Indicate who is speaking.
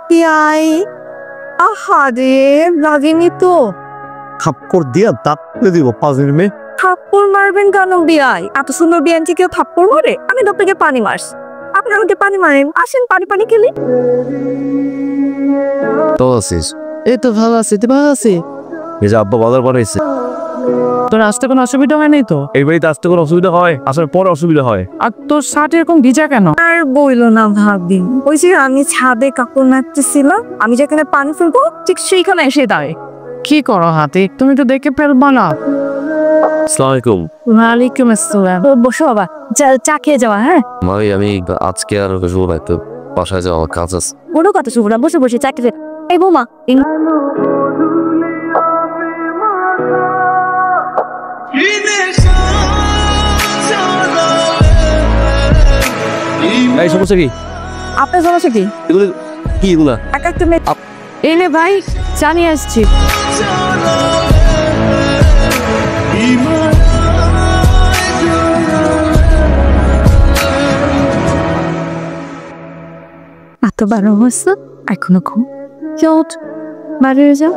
Speaker 1: পিয়াই আহারে লাগেনি তো
Speaker 2: থাপ্পড় দিয়া দাঁত তুলে দিব 5 মিনিটে।
Speaker 1: থাপ্পড় মারবেন কেন বিয়াই? এত সুন্দর বিয়ানকে কেউ থাপ্পড় মারে? আমি তো আপনাকে পানি মারছি, আপনি আমাকে পানি মারেন। আসেন পানি পানি খেলি।
Speaker 2: তো আছিস?
Speaker 3: এই তো ভালো আছি, তুই ভালো আছি?
Speaker 2: এই যে আব্বা বাজার বানাইছে।
Speaker 3: তোর আসতে কোনো অসুবিধা হয় নাই তো?
Speaker 2: এই বাড়িতে আসতে কোনো অসুবিধা হয়? আসার পর অসুবিধা হয়।
Speaker 3: আর তোর শার্ট এরকম ভিজা কেন?
Speaker 1: আর বইলো না ভাবি, ওই যে আমি ছাদে কাপড় নাড়তেছিলাম, আমি যেখানে পানি ফেলবো ঠিক সেইখানে এসে দাঁড়ায়।
Speaker 3: কি করো হাতে? তুমি তো দেখে ফেলবা না।
Speaker 2: আসসালামু আলাইকুম।
Speaker 3: ওয়ালাইকুম আসসালাম।
Speaker 1: বসো বাবা, চা খেয়ে যাওয়া। হ্যাঁ
Speaker 2: ভাই আমি আজকে আর শুভ তো বাসায় যাওয়ার কাজ আছে।
Speaker 1: কোনো কথা শুভ না, বসে বসে চা খেয়ে। এই বৌমা
Speaker 2: এই সমস্যা কি?
Speaker 1: আপনার সমস্যা কি?
Speaker 2: এগুলো কি এগুলা?
Speaker 1: এক একটা মেয়ে
Speaker 3: এনে ভাই চা নিয়ে আসছি।
Speaker 1: এত বারো হচ্ছে এখনো ঘুম। যাও বাড়ি যাও।